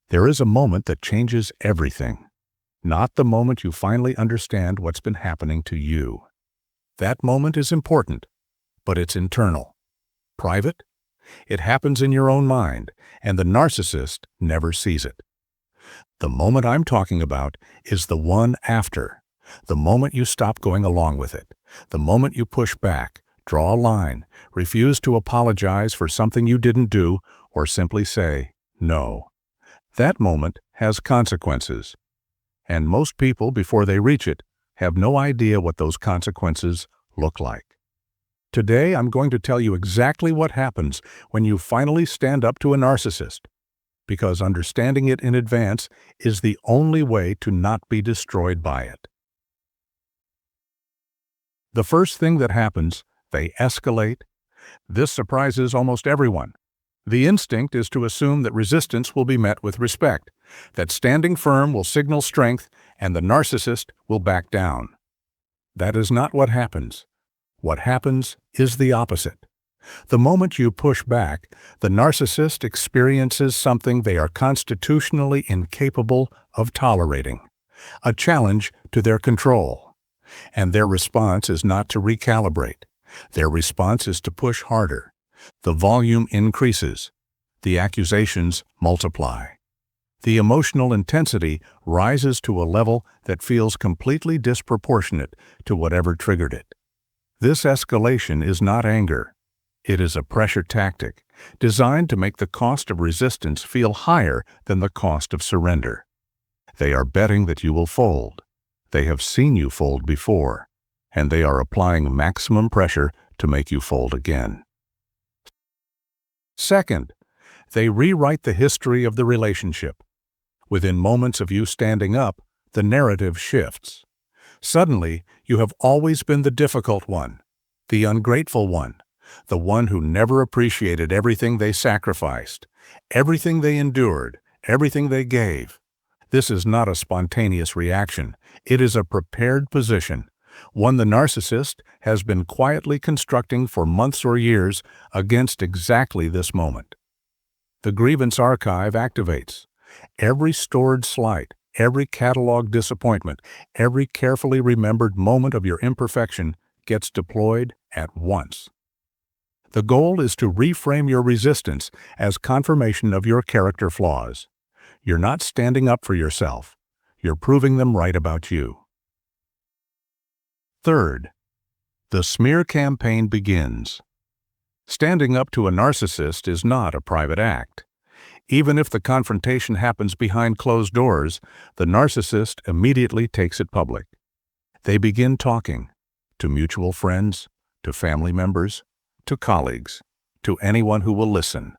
There is a moment that changes everything, not the moment you finally understand what's been happening to you. That moment is important, but it's internal. Private? It happens in your own mind, and the narcissist never sees it. The moment I'm talking about is the one after, the moment you stop going along with it, the moment you push back, draw a line, refuse to apologize for something you didn't do, or simply say no. That moment has consequences, and most people, before they reach it, have no idea what those consequences look like. Today, I'm going to tell you exactly what happens when you finally stand up to a narcissist, because understanding it in advance is the only way to not be destroyed by it. The first thing that happens, they escalate. This surprises almost everyone. The instinct is to assume that resistance will be met with respect, that standing firm will signal strength, and the narcissist will back down. That is not what happens. What happens is the opposite. The moment you push back, the narcissist experiences something they are constitutionally incapable of tolerating, a challenge to their control. And their response is not to recalibrate. Their response is to push harder. The volume increases. The accusations multiply. The emotional intensity rises to a level that feels completely disproportionate to whatever triggered it. This escalation is not anger. It is a pressure tactic designed to make the cost of resistance feel higher than the cost of surrender. They are betting that you will fold. They have seen you fold before, and they are applying maximum pressure to make you fold again. Second, they rewrite the history of the relationship. Within moments of you standing up, the narrative shifts. Suddenly, you have always been the difficult one, the ungrateful one, the one who never appreciated everything they sacrificed, everything they endured, everything they gave. This is not a spontaneous reaction. It is a prepared position, one the narcissist has been quietly constructing for months or years against exactly this moment. The grievance archive activates. Every stored slight, every cataloged disappointment, every carefully remembered moment of your imperfection gets deployed at once. The goal is to reframe your resistance as confirmation of your character flaws. You're not standing up for yourself. You're proving them right about you. Third, the smear campaign begins. Standing up to a narcissist is not a private act. Even if the confrontation happens behind closed doors, the narcissist immediately takes it public. They begin talking to mutual friends, to family members, to colleagues, to anyone who will listen.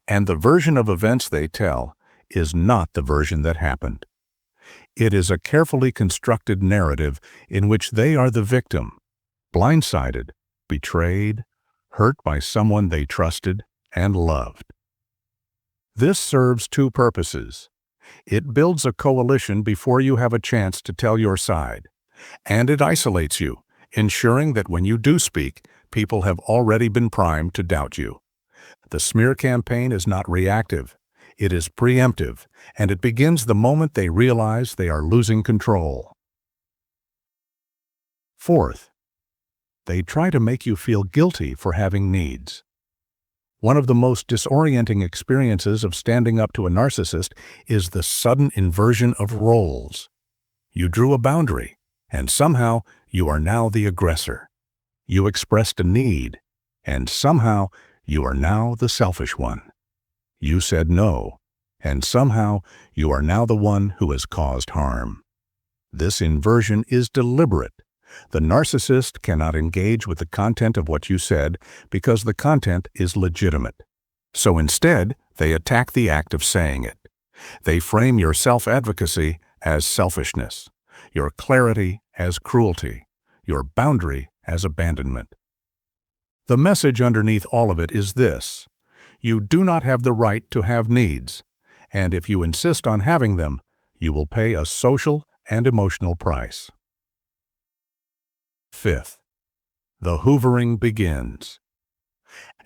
And the version of events they tell is not the version that happened. It is a carefully constructed narrative in which they are the victim, blindsided, betrayed, hurt by someone they trusted and loved. This serves two purposes. It builds a coalition before you have a chance to tell your side, and it isolates you, ensuring that when you do speak, people have already been primed to doubt you. The smear campaign is not reactive. It is preemptive, and it begins the moment they realize they are losing control. Fourth, they try to make you feel guilty for having needs. One of the most disorienting experiences of standing up to a narcissist is the sudden inversion of roles. You drew a boundary, and somehow you are now the aggressor. You expressed a need, and somehow you are now the selfish one. You said no, and somehow you are now the one who has caused harm. This inversion is deliberate. The narcissist cannot engage with the content of what you said because the content is legitimate. So instead, they attack the act of saying it. They frame your self-advocacy as selfishness, your clarity as cruelty, your boundary as abandonment. The message underneath all of it is this: you do not have the right to have needs, and if you insist on having them, you will pay a social and emotional price. Fifth, the hoovering begins.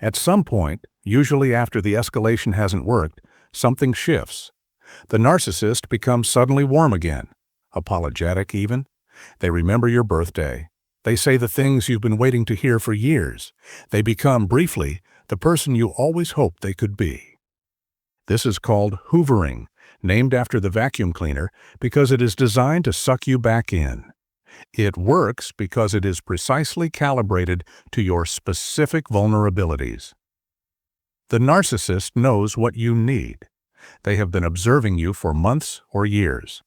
At some point, usually after the escalation hasn't worked, something shifts. The narcissist becomes suddenly warm again, apologetic even. They remember your birthday. They say the things you've been waiting to hear for years. They become, briefly, the person you always hoped they could be. This is called hoovering, named after the vacuum cleaner because it is designed to suck you back in. It works because it is precisely calibrated to your specific vulnerabilities. The narcissist knows what you need. They have been observing you for months or years.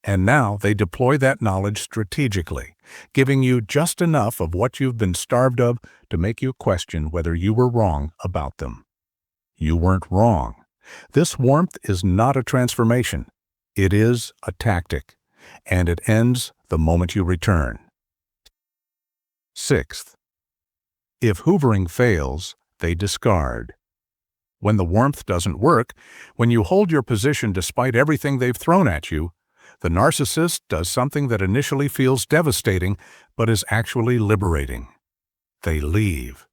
And now they deploy that knowledge strategically, giving you just enough of what you've been starved of to make you question whether you were wrong about them. You weren't wrong. This warmth is not a transformation. It is a tactic, and it ends the moment you return. Sixth, if hoovering fails, they discard. When the warmth doesn't work, when you hold your position despite everything they've thrown at you, the narcissist does something that initially feels devastating but is actually liberating. They leave.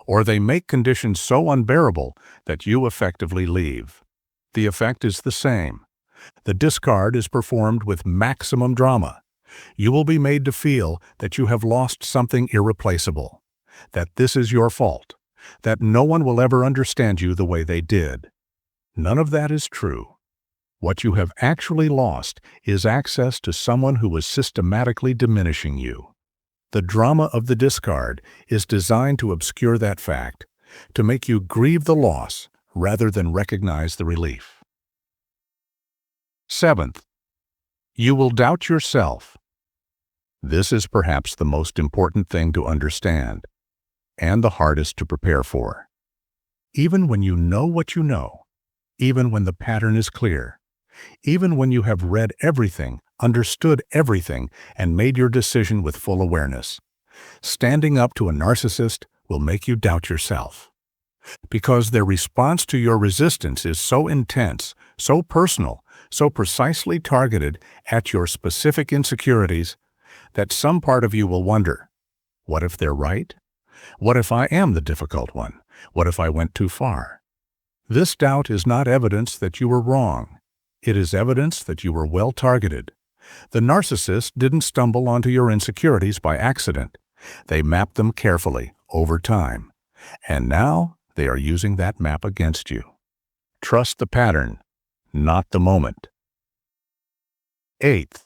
Or they make conditions so unbearable that you effectively leave. The effect is the same. The discard is performed with maximum drama. You will be made to feel that you have lost something irreplaceable, that this is your fault, that no one will ever understand you the way they did. None of that is true. What you have actually lost is access to someone who was systematically diminishing you. The drama of the discard is designed to obscure that fact, to make you grieve the loss rather than recognize the relief. Seventh, you will doubt yourself. This is perhaps the most important thing to understand, and the hardest to prepare for. Even when you know what you know, even when the pattern is clear, even when you have read everything, understood everything, and made your decision with full awareness, standing up to a narcissist will make you doubt yourself. Because their response to your resistance is so intense, so personal, so precisely targeted at your specific insecurities, that some part of you will wonder, what if they're right? What if I am the difficult one? What if I went too far? This doubt is not evidence that you were wrong. It is evidence that you were well targeted. The narcissist didn't stumble onto your insecurities by accident. They mapped them carefully, over time. And now they are using that map against you. Trust the pattern, not the moment. Eighth,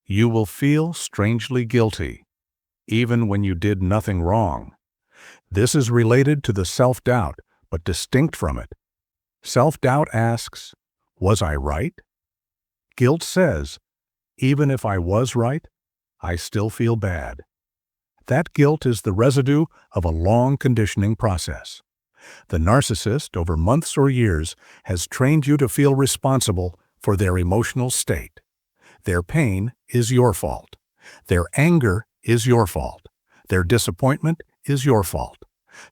you will feel strangely guilty, even when you did nothing wrong. This is related to the self-doubt, but distinct from it. Self-doubt asks, was I right? Guilt says, even if I was right, I still feel bad. That guilt is the residue of a long conditioning process. The narcissist, over months or years, has trained you to feel responsible for their emotional state. Their pain is your fault. Their anger is your fault. Their disappointment is your fault.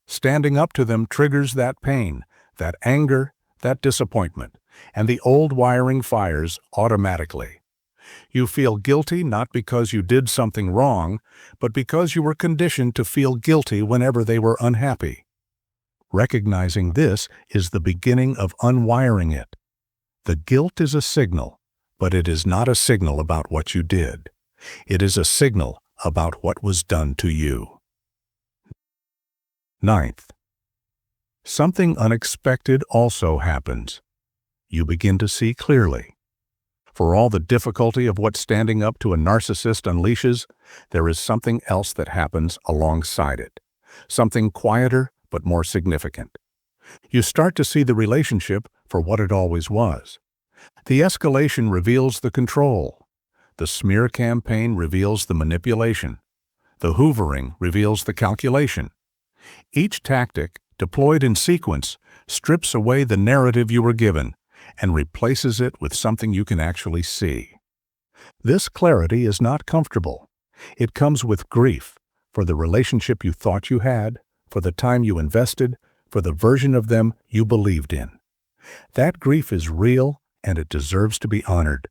Standing up to them triggers that pain, that anger, that disappointment, and the old wiring fires automatically. You feel guilty not because you did something wrong, but because you were conditioned to feel guilty whenever they were unhappy. Recognizing this is the beginning of unwiring it. The guilt is a signal, but it is not a signal about what you did. It is a signal about what was done to you. Ninth, something unexpected also happens. You begin to see clearly. For all the difficulty of what standing up to a narcissist unleashes, there is something else that happens alongside it. Something quieter but more significant. You start to see the relationship for what it always was. The escalation reveals the control. The smear campaign reveals the manipulation. The hoovering reveals the calculation. Each tactic, deployed in sequence, strips away the narrative you were given and replaces it with something you can actually see. This clarity is not comfortable. It comes with grief for the relationship you thought you had, for the time you invested, for the version of them you believed in. That grief is real and it deserves to be honored.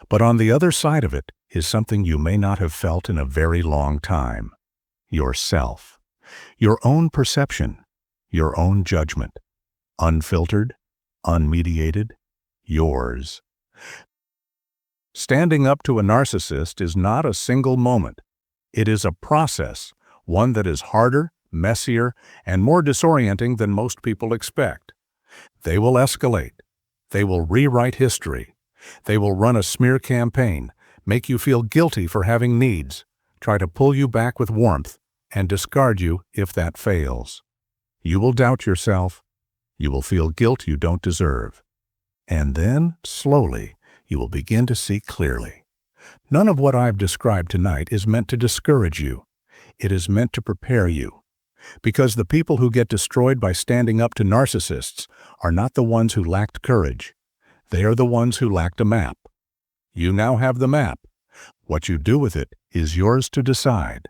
But on the other side of it is something you may not have felt in a very long time. Yourself. Your own perception. Your own judgment. Unfiltered, unmediated. yours. Standing up to a narcissist is not a single moment. It is a process, one that is harder, messier, and more disorienting than most people expect. They will escalate. They will rewrite history. They will run a smear campaign, make you feel guilty for having needs, try to pull you back with warmth, and discard you if that fails. You will doubt yourself. You will feel guilt you don't deserve. And then, slowly, you will begin to see clearly. None of what I've described tonight is meant to discourage you. It is meant to prepare you. Because the people who get destroyed by standing up to narcissists are not the ones who lacked courage. They are the ones who lacked a map. You now have the map. What you do with it is yours to decide.